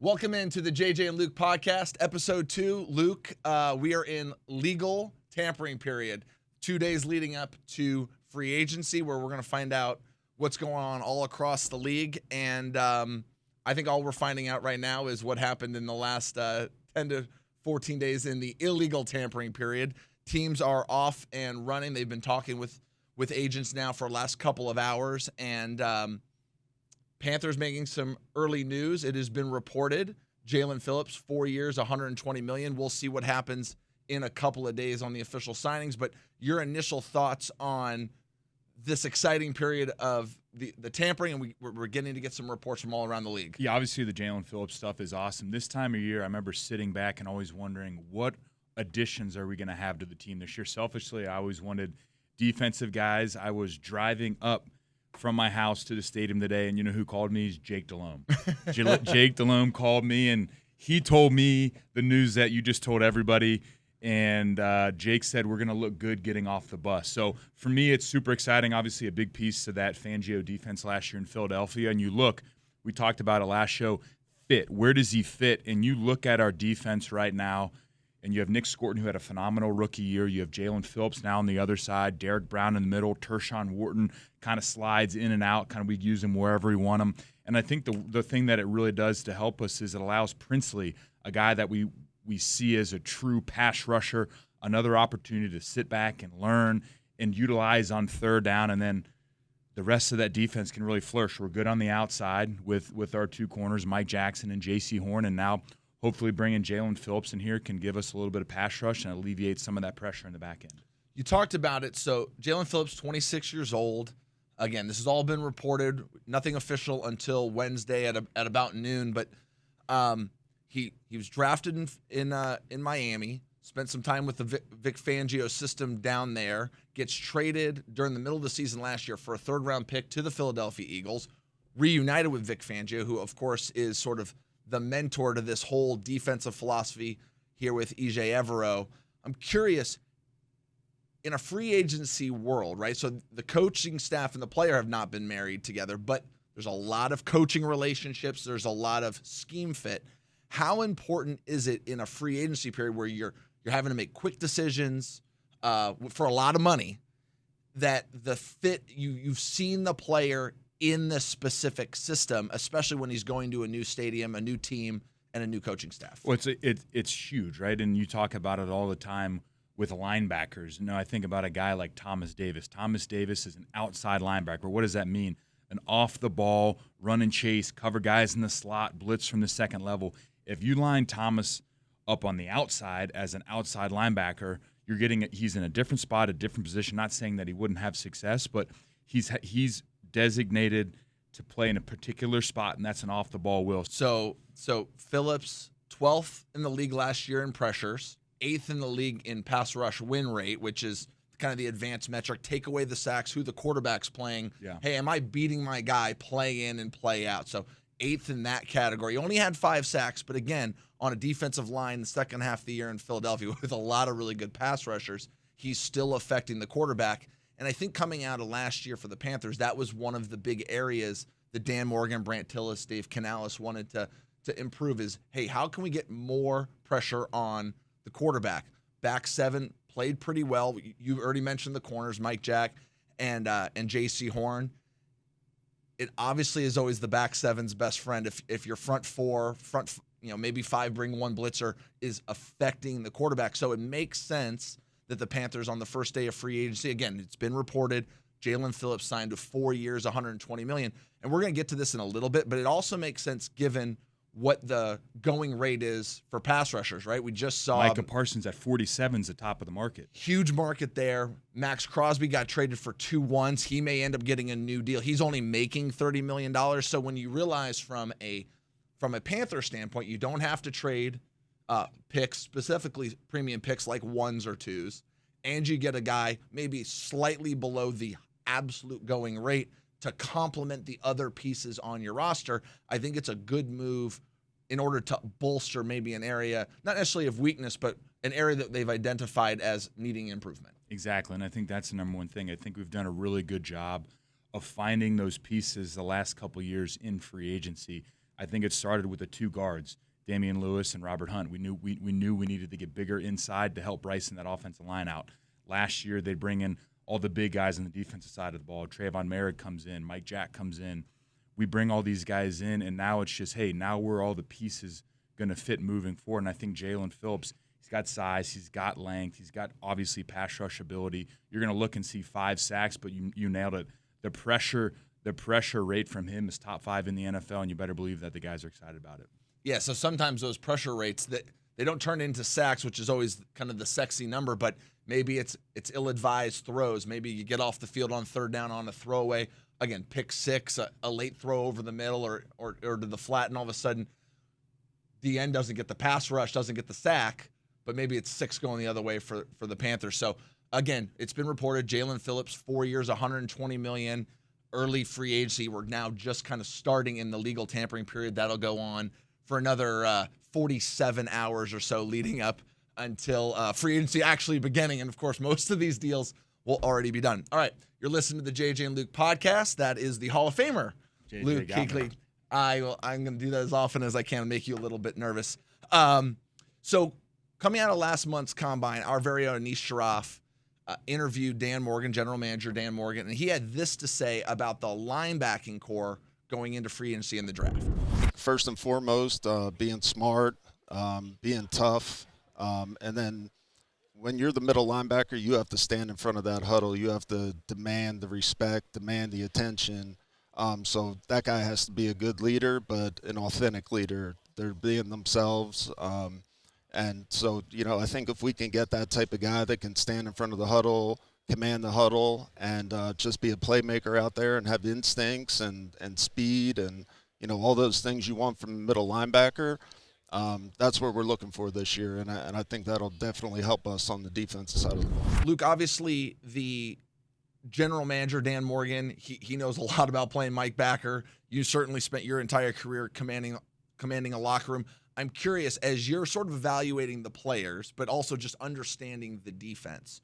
Welcome into the JJ and Luke podcast, episode 2. Luke, we are in legal tampering period, 2 days leading up to free agency, where we're going to find out what's going on all across the league. And I think all we're finding out right now is what happened in the last 10 to 14 days in the illegal tampering period. Teams are off and running. They've been talking with agents now for the last couple of hours, and Panthers making some early news. It has been reported Jalen Phillips, 4 years, $120 million. We'll see what happens in a couple of days on the official signings. But your initial thoughts on this exciting period of the tampering, and we're getting to get some reports from all around the league. Yeah, obviously the Jalen Phillips stuff is awesome. This time of year, I remember sitting back and always wondering, what additions are we going to have to the team this year? Selfishly, I always wanted defensive guys. I was driving up from my house to the stadium today, and you know who called me? Is Jake Delhomme. Jake Delhomme called me, and he told me the news that you just told everybody, and Jake said we're going to look good getting off the bus. So for me, it's super exciting. Obviously, a big piece to that Fangio defense last year in Philadelphia. And you look, we talked about it last show, fit. Where does he fit? And you look at our defense right now, and you have Nick Scorton, who had a phenomenal rookie year. You have Jalen Phillips now on the other side, Derek Brown in the middle, Tershawn Wharton kind of slides in and out, kind of we use him wherever we want him. And I think the thing that it really does to help us is it allows Princely, a guy that we see as a true pass rusher, another opportunity to sit back and learn and utilize on third down, and then the rest of that defense can really flourish. We're good on the outside with our two corners, Mike Jackson and J.C. Horn, and now hopefully bringing Jalen Phillips in here can give us a little bit of pass rush and alleviate some of that pressure in the back end. You talked about it. So Jalen Phillips, 26 years old. Again, this has all been reported. Nothing official until Wednesday at about noon. But he was drafted in Miami. Spent some time with the Vic Fangio system down there. Gets traded during the middle of the season last year for a third-round pick to the Philadelphia Eagles. Reunited with Vic Fangio, who of course is sort of the mentor to this whole defensive philosophy here with E.J. Evero. I'm curious, in a free agency world, right? So the coaching staff and the player have not been married together, but there's a lot of coaching relationships. There's a lot of scheme fit. How important is it in a free agency period where you're having to make quick decisions for a lot of money, that the fit, you've seen the player in the specific system, especially when he's going to a new stadium, a new team, and a new coaching staff? Well, it's huge, right? And you talk about it all the time with linebackers. You know, I think about a guy like Thomas Davis. Thomas Davis is an outside linebacker. What does that mean? An off-the-ball, run and chase, cover guys in the slot, blitz from the second level. If you line Thomas up on the outside as an outside linebacker, he's in a different spot, a different position. Not saying that he wouldn't have success, but he's designated to play in a particular spot, and that's an off-the-ball will. So Phillips, 12th in the league last year in pressures, 8th in the league in pass rush win rate, which is kind of the advanced metric. Take away the sacks, who the quarterback's playing. Yeah. Hey, am I beating my guy play in and play out? So 8th in that category. He only had 5 sacks, but again, on a defensive line the second half of the year in Philadelphia with a lot of really good pass rushers, he's still affecting the quarterback. And I think coming out of last year for the Panthers, that was one of the big areas that Dan Morgan, Brant Tillis, Dave Canales wanted to improve is, hey, how can we get more pressure on the quarterback? Back 7 played pretty well. You already mentioned the corners, Mike Jack and J.C. Horn. It obviously is always the back 7's best friend. If your front 4, maybe 5 bring 1 blitzer is affecting the quarterback. So it makes sense that the Panthers on the first day of free agency, again, it's been reported, Jalen Phillips signed to 4 years, $120 million. And we're going to get to this in a little bit, but it also makes sense given what the going rate is for pass rushers, right? We just saw Micah Parsons at 47 is the top of the market. Huge market there. Max Crosby got traded for 2 1s. He may end up getting a new deal. He's only making $30 million. So when you realize from a Panther standpoint, you don't have to trade picks, specifically premium picks like 1s or 2s, and you get a guy maybe slightly below the absolute going rate to complement the other pieces on your roster, I think it's a good move in order to bolster maybe an area, not necessarily of weakness, but an area that they've identified as needing improvement. Exactly, and I think that's the number one thing. I think we've done a really good job of finding those pieces the last couple of years in free agency. I think it started with the two guards, Damian Lewis and Robert Hunt. We knew we needed to get bigger inside to help Bryson that offensive line out. Last year, they bring in all the big guys on the defensive side of the ball. Trayvon Merritt comes in. Mike Jack comes in. We bring all these guys in, and now it's just, hey, now we're all the pieces going to fit moving forward. And I think Jalen Phillips, he's got size, he's got length, he's got obviously pass rush ability. You're going to look and see 5 sacks, but you nailed it. The pressure rate from him is top 5 in the NFL, and you better believe that the guys are excited about it. Yeah, so sometimes those pressure rates, that they don't turn into sacks, which is always kind of the sexy number, but maybe it's ill-advised throws. Maybe you get off the field on third down on a throwaway. Again, pick 6, a late throw over the middle or to the flat, and all of a sudden the end doesn't get the pass rush, doesn't get the sack, but maybe it's 6 going the other way for the Panthers. So, again, it's been reported Jalen Phillips, 4 years, $120 million, early free agency. We're now just kind of starting in the legal tampering period. That'll go on for another 47 hours or so leading up until free agency actually beginning. And, of course, most of these deals will already be done. All right, you're listening to the JJ and Luke podcast. That is the Hall of Famer, JJ Luke Kuechly. I'm going to do that as often as I can and make you a little bit nervous. So coming out of last month's Combine, our very own Anish Sharaf interviewed Dan Morgan, general manager Dan Morgan, and he had this to say about the linebacking core going into free agency in the draft. First and foremost, being smart, being tough, and then when you're the middle linebacker, you have to stand in front of that huddle. You have to demand the respect, demand the attention. So that guy has to be a good leader, but an authentic leader. They're being themselves. And so, I think if we can get that type of guy that can stand in front of the huddle, command the huddle, and just be a playmaker out there and have instincts and speed and, all those things you want from a middle linebacker, that's what we're looking for this year. And I think that'll definitely help us on the defensive side of the ball. Luke, obviously the general manager, Dan Morgan, he knows a lot about playing Mike Backer. You certainly spent your entire career commanding a locker room. I'm curious, as you're sort of evaluating the players, but also just understanding the defense,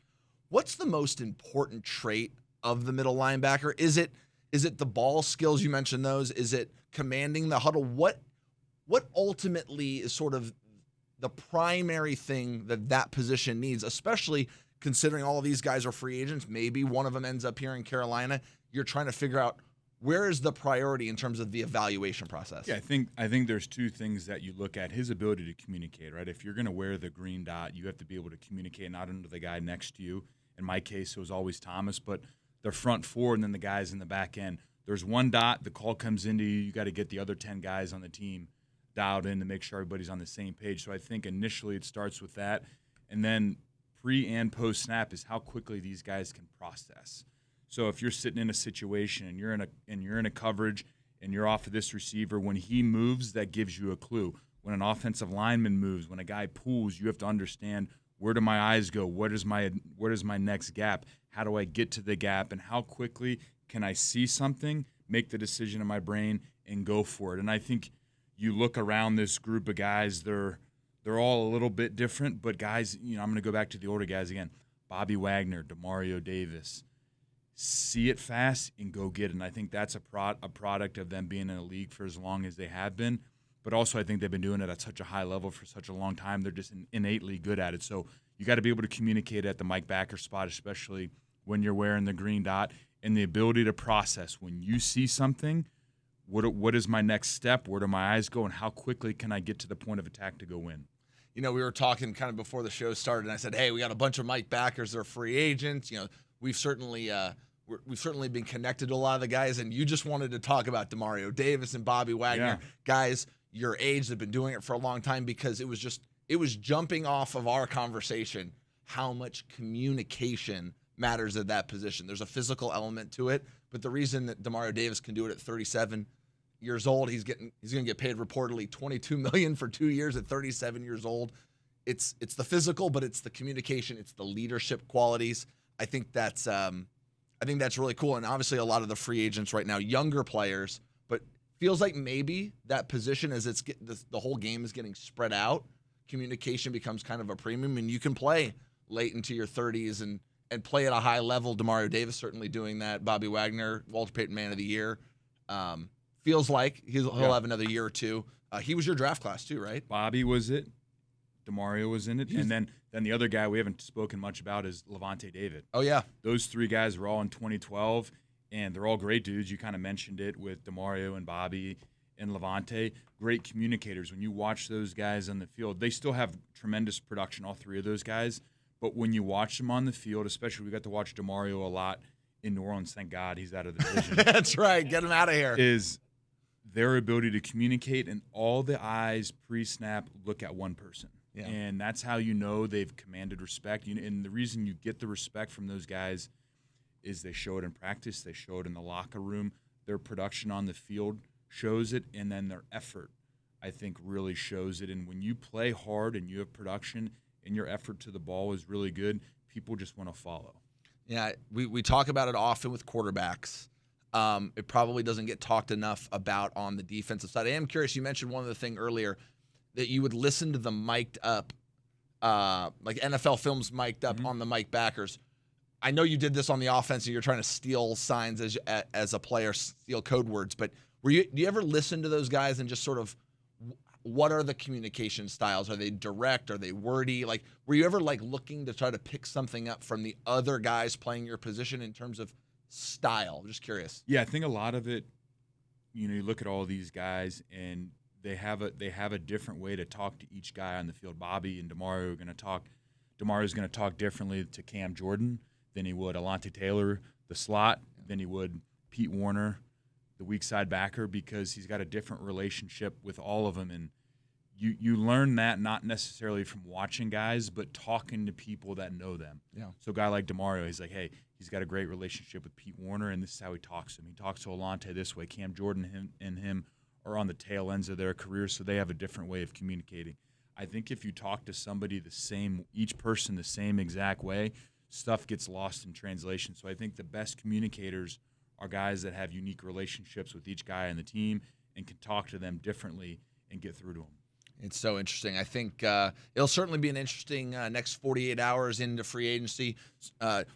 what's the most important trait of the middle linebacker? Is it the ball skills? You mentioned those. Is it commanding the huddle? What ultimately is sort of the primary thing that position needs, especially considering all of these guys are free agents? Maybe one of them ends up here in Carolina. You're trying to figure out where is the priority in terms of the evaluation process. Yeah, I think there's 2 things that you look at. His ability to communicate, right? If you're going to wear the green dot, you have to be able to communicate not only to the guy next to you. In my case, it was always Thomas, but the front 4 and then the guys in the back end. There's one dot, the call comes into you, you got to get the other 10 guys on the team dialed in to make sure everybody's on the same page. So I think initially it starts with that. And then pre and post snap is how quickly these guys can process. So if you're sitting in a situation and you're in a coverage and you're off of this receiver, when he moves, that gives you a clue. When an offensive lineman moves, when a guy pulls, you have to understand, where do my eyes go? What is my next gap? How do I get to the gap? And how quickly can I see something, make the decision in my brain, and go for it? And I think you look around this group of guys, they're all a little bit different, but guys, I'm going to go back to the older guys again. Bobby Wagner, Demario Davis. See it fast and go get it. And I think that's a product of them being in the league for as long as they have been. But also I think they've been doing it at such a high level for such a long time. They're just innately good at it. So you got to be able to communicate at the Mike Backer spot, especially when you're wearing the green dot, and the ability to process. When you see something, what is my next step? Where do my eyes go? And how quickly can I get to the point of attack to go win? We were talking kind of before the show started, and I said, hey, we got a bunch of Mike Backers. They're free agents. We've certainly been connected to a lot of the guys, and you just wanted to talk about Demario Davis and Bobby Wagner, guys your age that have been doing it for a long time, because it was jumping off of our conversation how much communication matters at that position. There's a physical element to it, but the reason that Demario Davis can do it at 37 years old, he's going to get paid reportedly $22 million for 2 years at 37 years old. It's the physical, but it's the communication, it's the leadership qualities. I think that's really cool. And obviously a lot of the free agents right now, younger players, but feels like maybe that position, as the whole game is getting spread out, communication becomes kind of a premium, and you can play late into your 30s and play at a high level. Demario Davis certainly doing that. Bobby Wagner, Walter Payton Man of the Year. feels like he'll have another year or two. He was your draft class too, right? Bobby was it. DeMario was in it. And then the other guy we haven't spoken much about is Levante David. Oh, yeah. Those three guys were all in 2012, and they're all great dudes. You kind of mentioned it with DeMario and Bobby and Levante. Great communicators. When you watch those guys on the field, they still have tremendous production, all three of those guys. But when you watch them on the field, especially we got to watch DeMario a lot in New Orleans. Thank God he's out of the division. That's right. Get him out of here. Is their ability to communicate, and all the eyes pre-snap look at one person. Yeah. And that's how you know they've commanded respect. And the reason you get the respect from those guys is they show it in practice, they show it in the locker room, their production on the field shows it, and then their effort, I think, really shows it. And when you play hard and you have production and your effort to the ball is really good, people just want to follow. Yeah, we talk about it often with quarterbacks. It probably doesn't get talked enough about on the defensive side. I am curious, you mentioned one other thing earlier, that you would listen to the mic'd up, like NFL films mic'd up on the mic backers. I know you did this on the offense and you're trying to steal signs as a player, steal code words, but do you ever listen to those guys and just sort of, what are the communication styles? Are they direct? Are they wordy? Like, were you ever like looking to try to pick something up from the other guys playing your position in terms of style? I'm just curious. Yeah, I think a lot of it, you look at all these guys and they have a different way to talk to each guy on the field. Bobby and DeMario are going to talk. DeMario's going to talk differently to Cam Jordan than he would Alontae Taylor, the slot, than he would Pete Warner, the weak side backer, because he's got a different relationship with all of them. And you learn that not necessarily from watching guys, but talking to people that know them. Yeah. So a guy like DeMario, he's like, hey, he's got a great relationship with Pete Warner, and this is how he talks to him. He talks to Alontae this way. Cam Jordan and him are on the tail ends of their careers, so they have a different way of communicating. I think if you talk to somebody each person the same exact way, stuff gets lost in translation. So I think the best communicators are guys that have unique relationships with each guy on the team and can talk to them differently and get through to them. It's so interesting. I think it'll certainly be an interesting next 48 hours into free agency.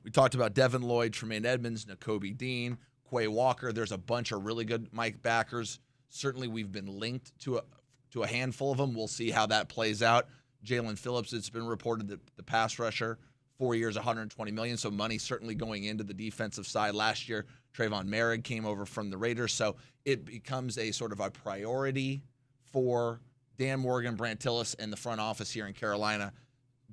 We talked about Devin Lloyd, Tremaine Edmonds, Nakobe Dean, Quay Walker. There's a bunch of really good Mike backers. Certainly we've been linked to a handful of them. We'll see how that plays out. Jalen Phillips, it's been reported that the pass rusher, 4 years, $120 million, so money certainly going into the defensive side. Last year, Trayvon Merrick came over from the Raiders, so it becomes a sort of a priority for Dan Morgan, Brant Tillis, and the front office here in Carolina,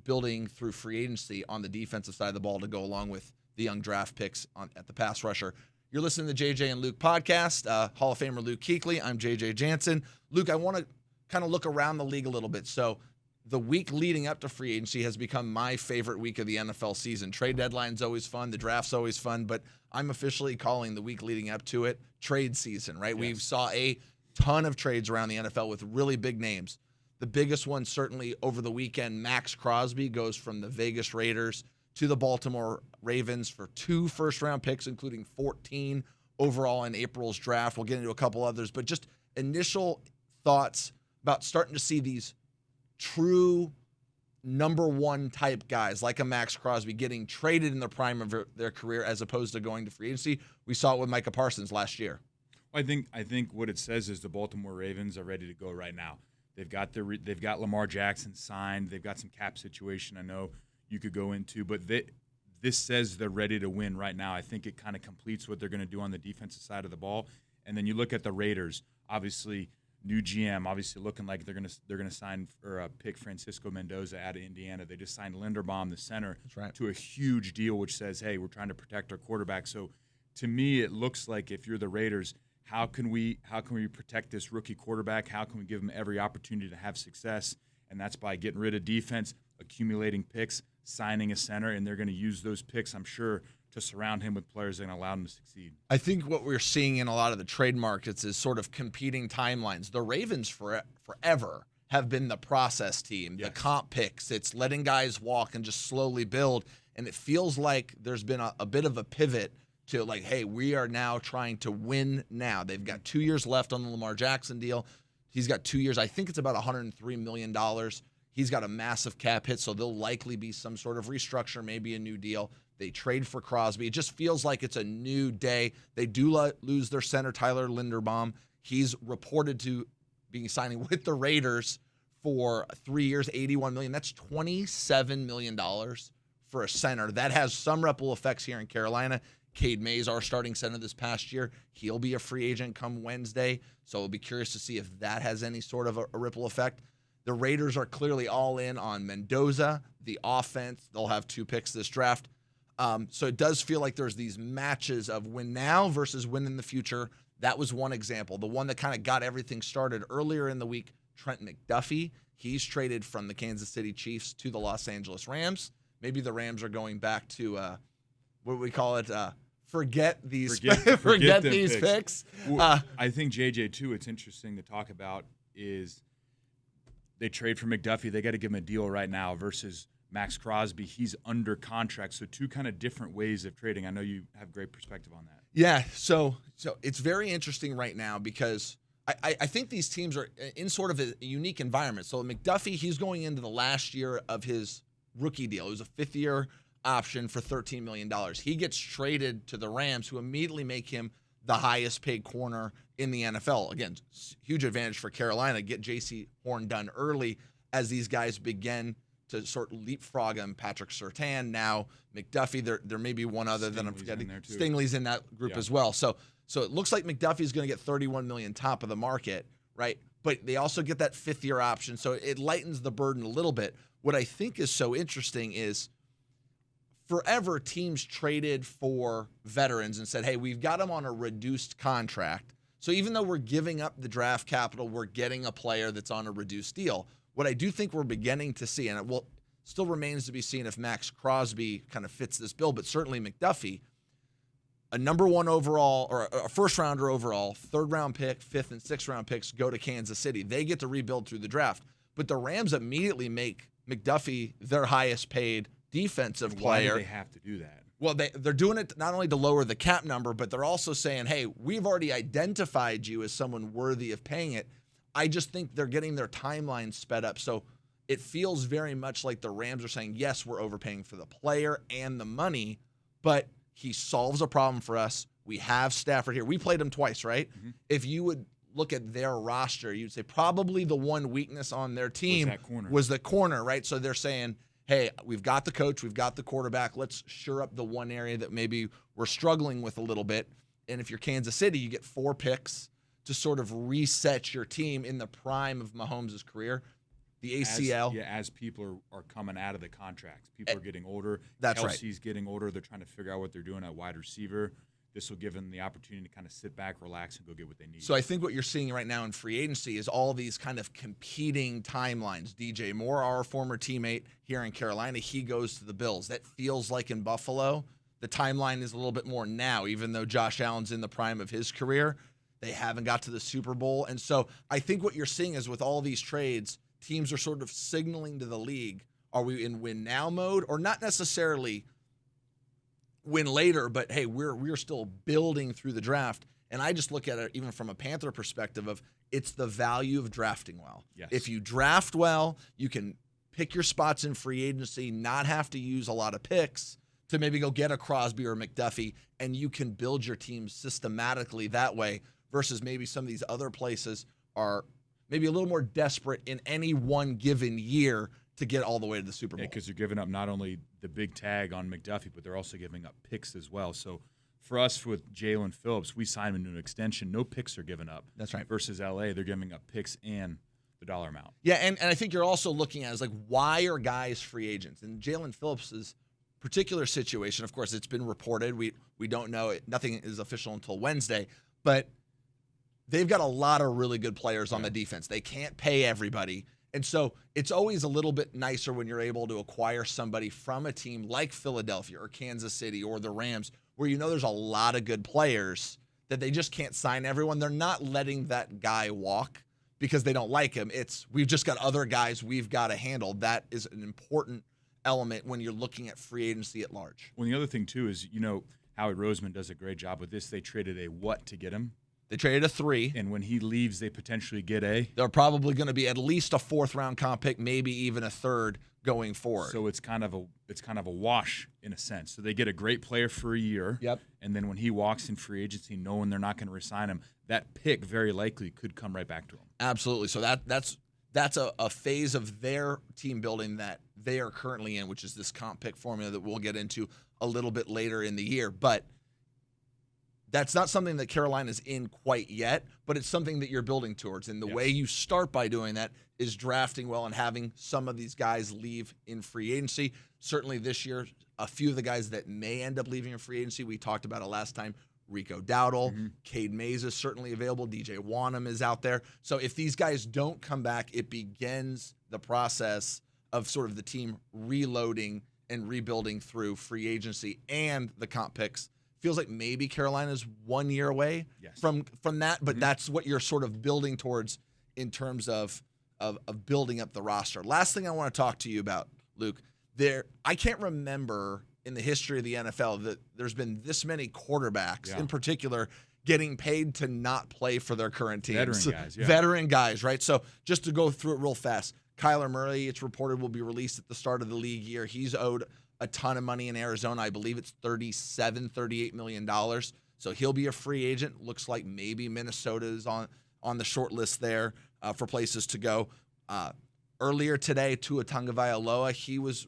building through free agency on the defensive side of the ball to go along with the young draft picks at the pass rusher. You're listening to JJ and Luke podcast. Hall of Famer Luke Kuechly. I'm JJ Jansen. Luke, I want to kind of look around the league a little bit. So the week leading up to free agency has become my favorite week of the NFL season. Trade deadline's always fun. The draft's always fun. But I'm officially calling the week leading up to it trade season, right? Yes. We saw a ton of trades around the NFL with really big names. The biggest one certainly over the weekend, Max Crosby goes from the Vegas Raiders to the Baltimore Ravens for 2 first-round picks, including 14 overall in April's draft. We'll get into a couple others, but just initial thoughts about starting to see these true number one type guys like a Max Crosby getting traded in the prime of their career as opposed to going to free agency. We saw it with Micah Parsons last year. I think what it says is the Baltimore Ravens are ready to go right now. They've got Lamar Jackson signed. They've got some cap situation I know you could go into, but this says they're ready to win right now. I think it kind of completes what they're going to do on the defensive side of the ball. And then you look at the Raiders, obviously new GM, obviously looking like they're going to sign or pick Francisco Mendoza out of Indiana. They just signed Linderbaum, the center, to a huge deal, which says, hey, we're trying to protect our quarterback. So to me, it looks like if you're the Raiders, how can we protect this rookie quarterback? How can we give him every opportunity to have success? And that's by getting rid of defense, accumulating picks, signing a center, and they're going to use those picks, I'm sure, to surround him with players that can allow him to succeed. I think what we're seeing in a lot of the trade markets is sort of competing timelines. The Ravens forever have been the process team, the comp picks. It's letting guys walk and just slowly build, and it feels like there's been a bit of a pivot to like, hey, we are now trying to win now. They've got 2 years left on the Lamar Jackson deal. He's got 2 years. I think it's about $103 million. He's got a massive cap hit, so there'll likely be some sort of restructure, maybe a new deal. They trade for Crosby. It just feels like it's a new day. They do lose their center, Tyler Linderbaum. He's reported to being signing with the Raiders for 3 years, $81 million. That's $27 million for a center. That has some ripple effects here in Carolina. Cade Mays, our starting center this past year, he'll be a free agent come Wednesday. So we'll be curious to see if that has any sort of a ripple effect. The Raiders are clearly all in on Mendoza, the offense. They'll have 2 picks this draft. So it does feel like there's these matches of win now versus win in the future. That was one example. The one that kind of got everything started earlier in the week, Trent McDuffie. He's traded from the Kansas City Chiefs to the Los Angeles Rams. Maybe the Rams are going back to, what do we call it? Forget these picks. Well, I think, JJ, too, it's interesting to talk about is they trade for McDuffie. They got to give him a deal right now versus Max Crosby. He's under contract. So 2 kind of different ways of trading. I know you have great perspective on that. Yeah, so it's very interesting right now because I think these teams are in sort of a unique environment. So McDuffie, he's going into the last year of his rookie deal. It was a 5th-year option for $13 million. He gets traded to the Rams, who immediately make him the highest-paid corner in the NFL. Again, huge advantage for Carolina. Get J.C. Horn done early as these guys begin to sort of leapfrog him. Patrick Surtain, now McDuffie. There may be one other that I'm forgetting. Stingley's in that group as well. So it looks like McDuffie's going to get $31 million top of the market, right? But they also get that 5th-year option, so it lightens the burden a little bit. What I think is so interesting is forever teams traded for veterans and said, hey, we've got them on a reduced contract. So even though we're giving up the draft capital, we're getting a player that's on a reduced deal. What I do think we're beginning to see, and it will still remains to be seen if Max Crosby kind of fits this bill, but certainly McDuffie, a number 1 overall or a first-rounder overall, 3rd-round pick, 5th and 6th-round picks go to Kansas City. They get to rebuild through the draft. But the Rams immediately make McDuffie their highest-paid defensive player. Why do they have to do that? Well, they're doing it not only to lower the cap number, but they're also saying, hey, we've already identified you as someone worthy of paying it. I just think they're getting their timeline sped up. So it feels very much like the Rams are saying, yes, we're overpaying for the player and the money, but he solves a problem for us. We have Stafford here. We played him twice, right? Mm-hmm. If you would look at their roster, you'd say probably the one weakness on their team was the corner, right? So they're saying, hey, we've got the coach, we've got the quarterback. Let's shore up the one area that maybe we're struggling with a little bit. And if you're Kansas City, you get 4 picks to sort of reset your team in the prime of Mahomes' career. The ACL. As people are coming out of the contracts. People are getting older. That's right. Kelsey's getting older. They're trying to figure out what they're doing at wide receiver. This will give them the opportunity to kind of sit back, relax, and go get what they need. So I think what you're seeing right now in free agency is all these kind of competing timelines. DJ Moore, our former teammate here in Carolina, he goes to the Bills. That feels like in Buffalo, the timeline is a little bit more now, even though Josh Allen's in the prime of his career. They haven't got to the Super Bowl. And so I think what you're seeing is with all these trades, teams are sort of signaling to the league, are we in win now mode? Or not necessarily win later, but hey, we're still building through the draft. And I just look at it even from a Panther perspective of it's the value of drafting well. Yes. If you draft well, you can pick your spots in free agency, not have to use a lot of picks to maybe go get a Crosby or McDuffie, and you can build your team systematically that way versus maybe some of these other places are maybe a little more desperate in any one given year to get all the way to the Super Bowl. Yeah, because they're giving up not only the big tag on McDuffie, but they're also giving up picks as well. So for us with Jalen Phillips, we signed him to an extension. No picks are given up. That's right. Versus LA, they're giving up picks and the dollar amount. Yeah, and I think you're also looking at is like, why are guys free agents? And Jalen Phillips' particular situation, of course, it's been reported. We don't know it. Nothing is official until Wednesday, but they've got a lot of really good players on the defense. They can't pay everybody. And so it's always a little bit nicer when you're able to acquire somebody from a team like Philadelphia or Kansas City or the Rams, where you know there's a lot of good players that they just can't sign everyone. They're not letting that guy walk because they don't like him. It's we've just got other guys we've got to handle. That is an important element when you're looking at free agency at large. Well, the other thing, too, is, Howie Roseman does a great job with this. They traded a what to get him. They traded a 3. And when he leaves, they potentially get a. They're probably going to be at least a 4th-round comp pick, maybe even a 3rd going forward. So it's kind of a wash in a sense. So they get a great player for a year. Yep. And then when he walks in free agency, knowing they're not going to re-sign him, that pick very likely could come right back to him. Absolutely. So that's a phase of their team building that they are currently in, which is this comp pick formula that we'll get into a little bit later in the year. But that's not something that Carolina's in quite yet, but it's something that you're building towards. And the way you start by doing that is drafting well and having some of these guys leave in free agency. Certainly this year, a few of the guys that may end up leaving in free agency, we talked about it last time. Rico Dowdle, Cade Mays is certainly available. DJ Wanham is out there. So if these guys don't come back, it begins the process of sort of the team reloading and rebuilding through free agency and the comp picks. Feels like maybe Carolina's 1 year away from that, but that's what you're sort of building towards in terms of building up the roster. Last thing I want to talk to you about, Luke, I can't remember in the history of the NFL that there's been this many quarterbacks in particular getting paid to not play for their current teams. Veteran guys, right? So just to go through it real fast, Kyler Murray, it's reported, will be released at the start of the league year. He's owed a ton of money in Arizona. I believe it's $38 million. So he'll be a free agent. Looks like maybe Minnesota is on the short list there for places to go. Earlier today, Tua Tagovailoa, he was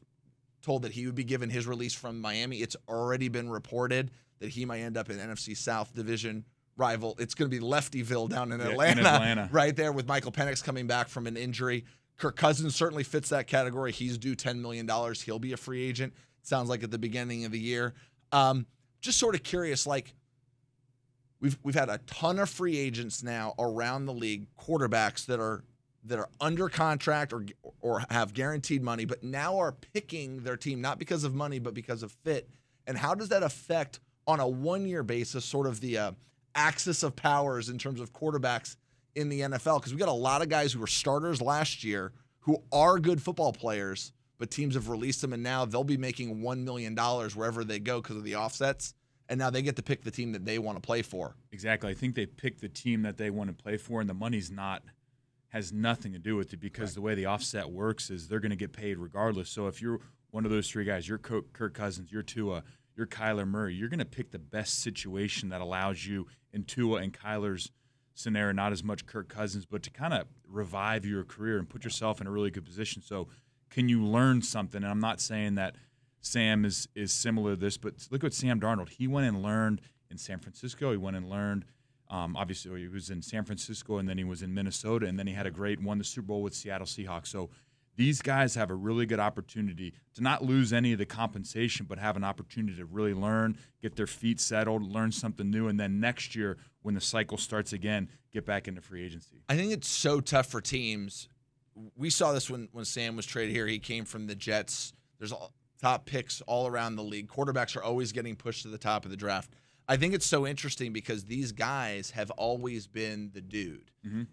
told that he would be given his release from Miami. It's already been reported that he might end up in NFC South Division rival. It's going to be Leftyville down in Atlanta, right there with Michael Penix coming back from an injury. Kirk Cousins certainly fits that category. He's due $10 million. He'll be a free agent. Sounds like at the beginning of the year. Just sort of curious, like we've had a ton of free agents now around the league, quarterbacks that are under contract or have guaranteed money, but now are picking their team not because of money but because of fit. And how does that affect on a 1 year basis sort of the axis of powers in terms of quarterbacks in the NFL? Because we got a lot of guys who were starters last year who are good football players, but teams have released them, and now they'll be making $1 million wherever they go because of the offsets, and now they get to pick the team that they want to play for. Exactly. I think they pick the team that they want to play for, and the money's has nothing to do with it because the way the offset works is they're going to get paid regardless. So if you're one of those three guys, you're Kirk Cousins, you're Tua, you're Kyler Murray, you're going to pick the best situation that allows you in Tua and Kyler's scenario, not as much Kirk Cousins, but to kind of revive your career and put yourself in a really good position. So can you learn something? And I'm not saying that Sam is similar to this, but look at Sam Darnold. He went and learned in San Francisco. He went and learned, obviously he was in San Francisco, and then he was in Minnesota, and then he had won the Super Bowl with Seattle Seahawks. So these guys have a really good opportunity to not lose any of the compensation, but have an opportunity to really learn, get their feet settled, learn something new, and then next year when the cycle starts again, get back into free agency. I think it's so tough for teams. We saw this when Sam was traded here. He came from the Jets. There's top picks all around the league. Quarterbacks are always getting pushed to the top of the draft. I think it's so interesting because these guys have always been the dude.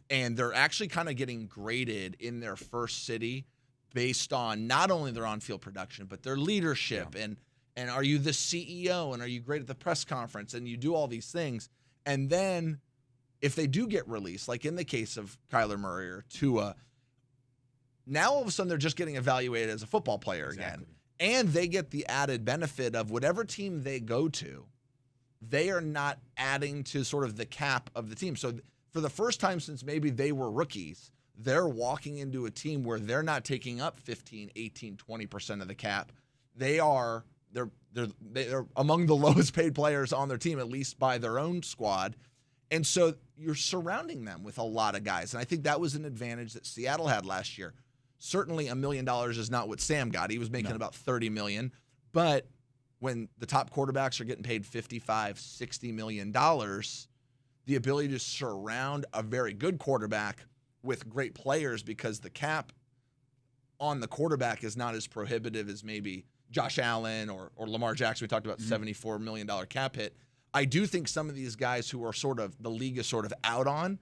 And they're actually kind of getting graded in their first city based on not only their on-field production, but their leadership. And are you the CEO? And are you great at the press conference? And you do all these things. And then if they do get released, like in the case of Kyler Murray or Tua, now all of a sudden they're just getting evaluated as a football player again. And they get the added benefit of whatever team they go to, they are not adding to sort of the cap of the team. So for the first time since maybe they were rookies, they're walking into a team where they're not taking up 15, 18, 20% of the cap. They're among the lowest paid players on their team, at least by their own squad. And so you're surrounding them with a lot of guys. And I think that was an advantage that Seattle had last year. Certainly $1 million is not what Sam got. He was making about $30 million. But when the top quarterbacks are getting paid $55, $60 million, the ability to surround a very good quarterback with great players because the cap on the quarterback is not as prohibitive as maybe Josh Allen or Lamar Jackson. We talked about $74 million cap hit. I do think some of these guys who are sort of the league is sort of out on,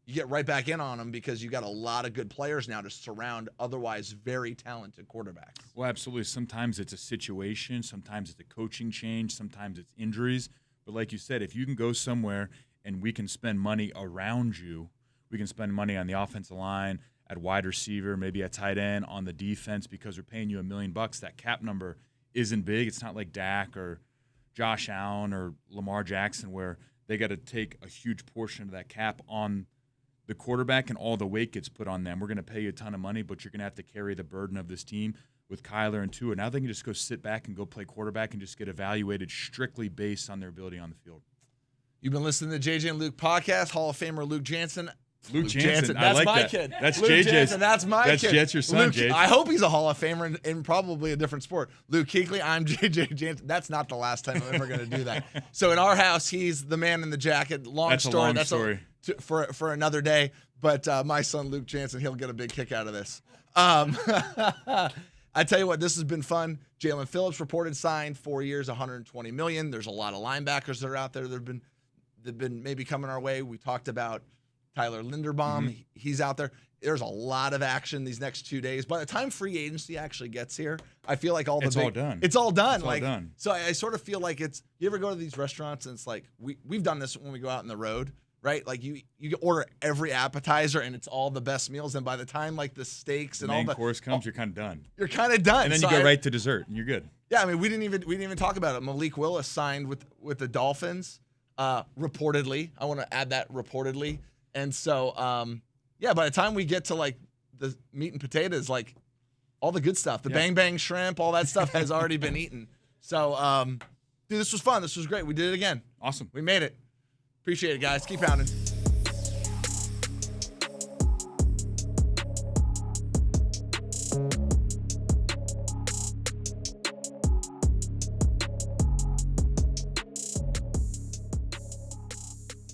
you get right back in on them because you got a lot of good players now to surround otherwise very talented quarterbacks. Well, absolutely. Sometimes it's a situation. Sometimes it's a coaching change. Sometimes it's injuries. But like you said, if you can go somewhere and we can spend money around you. We can spend money on the offensive line, at wide receiver, maybe at tight end, on the defense, because we're paying you $1 million. That cap number isn't big. It's not like Dak or Josh Allen or Lamar Jackson where they got to take a huge portion of that cap on the quarterback and all the weight gets put on them. We're going to pay you a ton of money, but you're going to have to carry the burden of this team with Kyler and Tua. Now they can just go sit back and go play quarterback and just get evaluated strictly based on their ability on the field. You've been listening to JJ and Luke podcast. Hall of Famer Luke Jansen. Luke Jansen. That's I like my that. kid. That's Luke JJ's. Jansen, that's my kid. That's your son, Luke, JJ. I hope he's a Hall of Famer in probably a different sport. Luke Kuechly, I'm JJ Jansen. That's not the last time I'm ever going to do that. So in our house, he's the man in the jacket. That's story. A long story. For another day. But my son, Luke Jansen, he'll get a big kick out of this. I tell you what, this has been fun. Jalen Phillips reported signed 4 years, $120 million. There's a lot of linebackers that are out there that have been maybe coming our way. We talked about Tyler Linderbaum. Mm-hmm. He's out there. There's a lot of action these next 2 days. By the time free agency actually gets here, I feel like it's all done. It's all done. It's all done. So I sort of feel like it's. You ever go to these restaurants and it's like we've done this when we go out on the road, right? Like you order every appetizer and it's all the best meals, and by the time like the steaks and the all main the course comes, you're kind of done. You're kind of done, and then so you go right to dessert, and you're good. Yeah, I mean we didn't even talk about it. Malik Willis signed with the Dolphins, reportedly. I want to add that reportedly, and so yeah. By the time we get to like the meat and potatoes, like all the good stuff, the bang bang shrimp, all that stuff has already been eaten. So, dude, this was fun. This was great. We did it again. Awesome. We made it. Appreciate it, guys. Keep pounding.